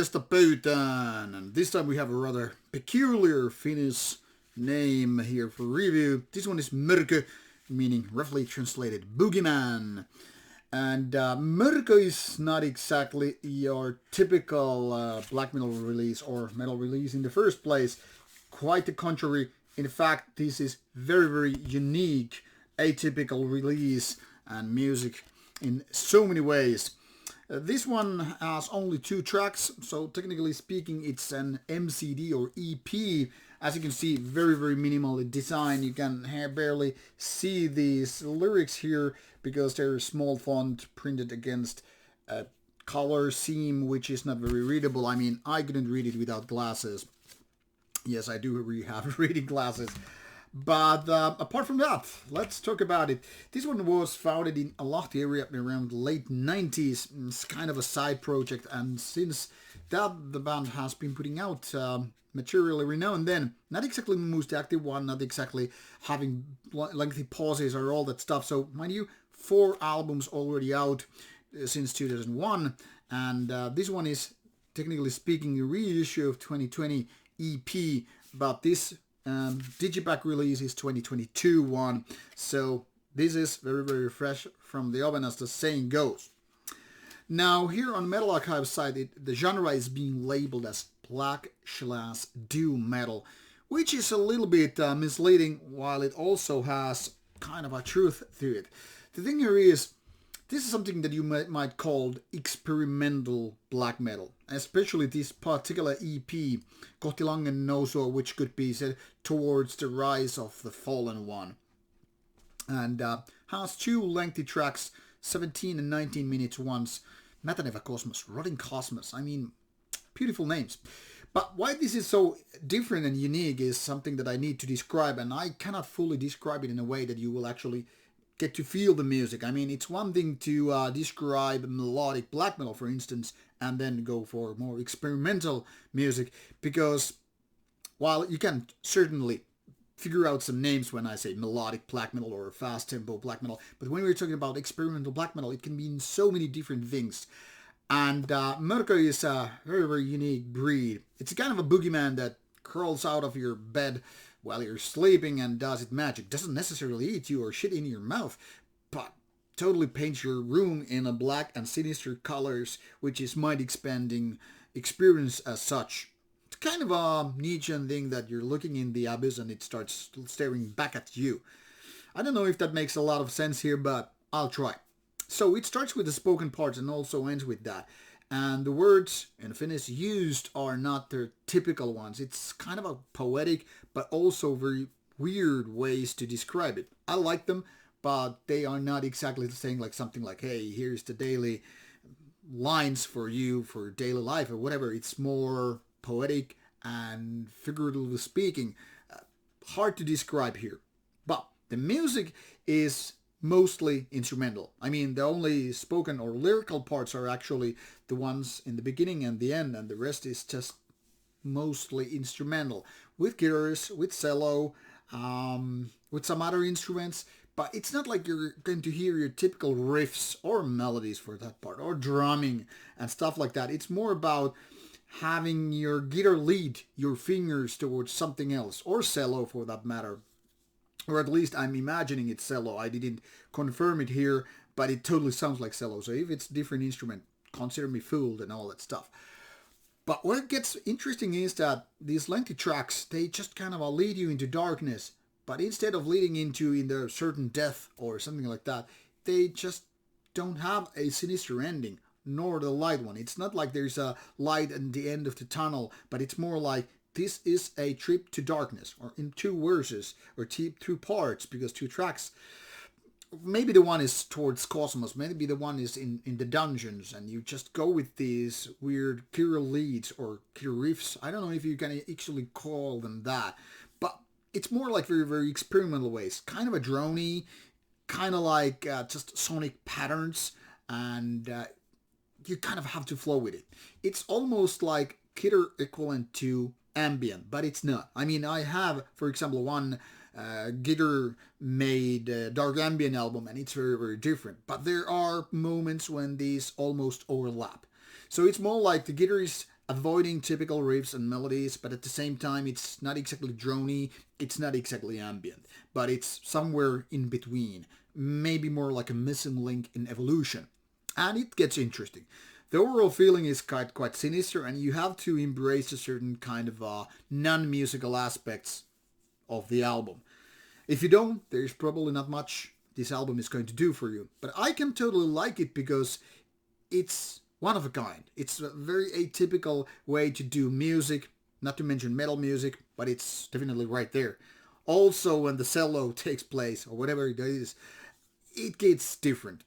Morjesta pöytään, and this time we have a rather peculiar Finnish name here for review. This one is Mörkö, meaning roughly translated boogeyman. And Mörkö is not exactly your typical black metal release or metal release in the first place. Quite the contrary. In fact, this is very, very unique, atypical release and music in so many ways. This one has only 2 tracks, so technically speaking it's an MCD or EP. As you can see, very, very minimally designed. You can barely see these lyrics here because they're small font printed against a color seam which is not very readable. I mean, I couldn't read it without glasses. Yes, I do have reading glasses. But apart from that, let's talk about it. This one was founded in Lahti area around the late 90s. It's kind of a side project, and since that the band has been putting out material every now and then. Not exactly the most active one, not exactly having lengthy pauses or all that stuff. So mind you, 4 albums already out since 2001, and this one is technically speaking a reissue of 2020 EP, but this Digipack release is 2022 one, so this is very, very fresh from the oven, as the saying goes. Now here on Metal Archive side, the genre is being labeled as black/doom metal, which is a little bit misleading, while it also has kind of a truth to it. The thing here is, this is something that you might call experimental black metal, especially this particular EP, Kohti, langenneen, nousua, which could be said towards the rise of the fallen one. And has 2 lengthy tracks, 17 and 19 minutes ones, Mätänevä Cosmos, Rotting Cosmos, I mean, beautiful names. But why this is so different and unique is something that I need to describe, and I cannot fully describe it in a way that you will actually get to feel the music. I mean, it's one thing to describe melodic black metal, for instance, and then go for more experimental music, because while you can certainly figure out some names when I say melodic black metal or fast tempo black metal, but when we're talking about experimental black metal, it can mean so many different things. And Mörkö is a very, very unique breed. It's a kind of a boogeyman that crawls out of your bed while you're sleeping and does its magic. Doesn't necessarily eat you or shit in your mouth, but totally paints your room in a black and sinister colors, which is mind-expanding experience as such. It's kind of a Nietzschean thing that you're looking in the abyss and it starts staring back at you. I don't know if that makes a lot of sense here, but I'll try. So it starts with the spoken parts and also ends with that. And the words in Finnish used are not their typical ones. It's kind of a poetic, but also very weird ways to describe it. I like them, but they are not exactly saying like something like, hey, here's the daily lines for you for daily life or whatever. It's more poetic and figuratively speaking. Hard to describe here. But the music is mostly instrumental. I mean, the only spoken or lyrical parts are actually the ones in the beginning and the end, and the rest is just mostly instrumental, with guitars, with cello, with some other instruments, but it's not like you're going to hear your typical riffs or melodies for that part, or drumming and stuff like that. It's more about having your guitar lead your fingers towards something else, or cello for that matter. Or at least I'm imagining it's cello. I didn't confirm it here, but it totally sounds like cello. So if it's a different instrument, consider me fooled and all that stuff. But what gets interesting is that these lengthy tracks, they just kind of lead you into darkness. But instead of leading into a certain death or something like that, they just don't have a sinister ending, nor the light one. It's not like there's a light at the end of the tunnel, but it's more like this is a trip to darkness, or in 2 verses, or 2 parts, because 2 tracks. Maybe the one is towards Cosmos, maybe the one is in the dungeons, and you just go with these weird killer leads or killer riffs. I don't know if you can actually call them that, but it's more like very, very experimental ways. Kind of a droney, kind of like just sonic patterns, and you kind of have to flow with it. It's almost like guitar equivalent to ambient, but it's not. I mean, I have, for example, one guitar made dark ambient album, and it's very, very different. But there are moments when these almost overlap. So it's more like the guitar is avoiding typical riffs and melodies, but at the same time it's not exactly drony, it's not exactly ambient, but it's somewhere in between, maybe more like a missing link in evolution. And it gets interesting. The overall feeling is quite sinister, and you have to embrace a certain kind of non-musical aspects of the album. If you don't, there's probably not much this album is going to do for you. But I can totally like it because it's one of a kind. It's a very atypical way to do music, not to mention metal music, but it's definitely right there. Also, when the cello takes place, or whatever it is, it gets different.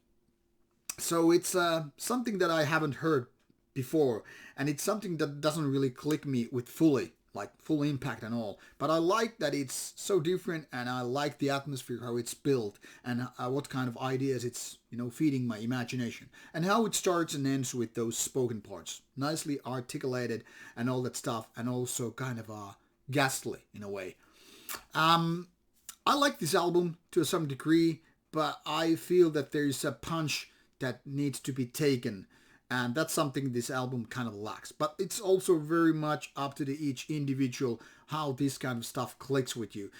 So it's something that I haven't heard before, and it's something that doesn't really click me with like full impact and all. But I like that it's so different, and I like the atmosphere, how it's built, and what kind of ideas it's feeding my imagination, and how it starts and ends with those spoken parts, nicely articulated and all that stuff, and also kind of ghastly in a way. I like this album to some degree, but I feel that there's a punch that needs to be taken, and that's something this album kind of lacks. But it's also very much up to each individual how this kind of stuff clicks with you.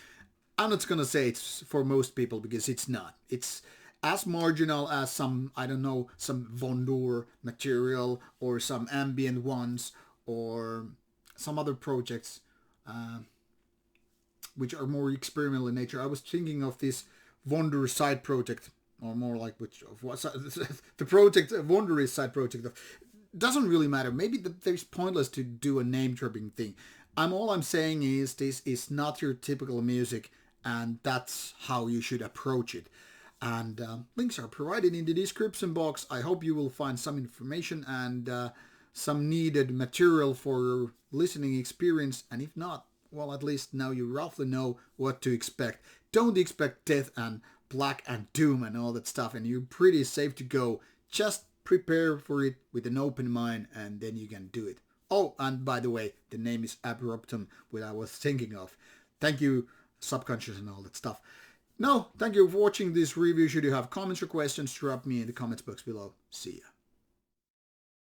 I'm not gonna say it's for most people, because it's not. It's as marginal as some, I don't know, some Vondur material or some ambient ones or some other projects which are more experimental in nature. I was thinking of this Vondur side project, or more like the project Wonder is side project. Doesn't really matter. Maybe there's pointless to do a name dropping thing. All I'm saying is this is not your typical music, and that's how you should approach it. And links are provided in the description box. I hope you will find some information and some needed material for your listening experience. And if not, well, at least now you roughly know what to expect. Don't expect death and black and doom and all that stuff, and you're pretty safe to go. Just prepare for it with an open mind, and then you can do it. Oh, and by the way, the name is Abruptum, which I was thinking of. Thank you, Subconscious and all that stuff. No, thank you for watching this review. Should you have comments or questions, drop me in the comments box below. See ya.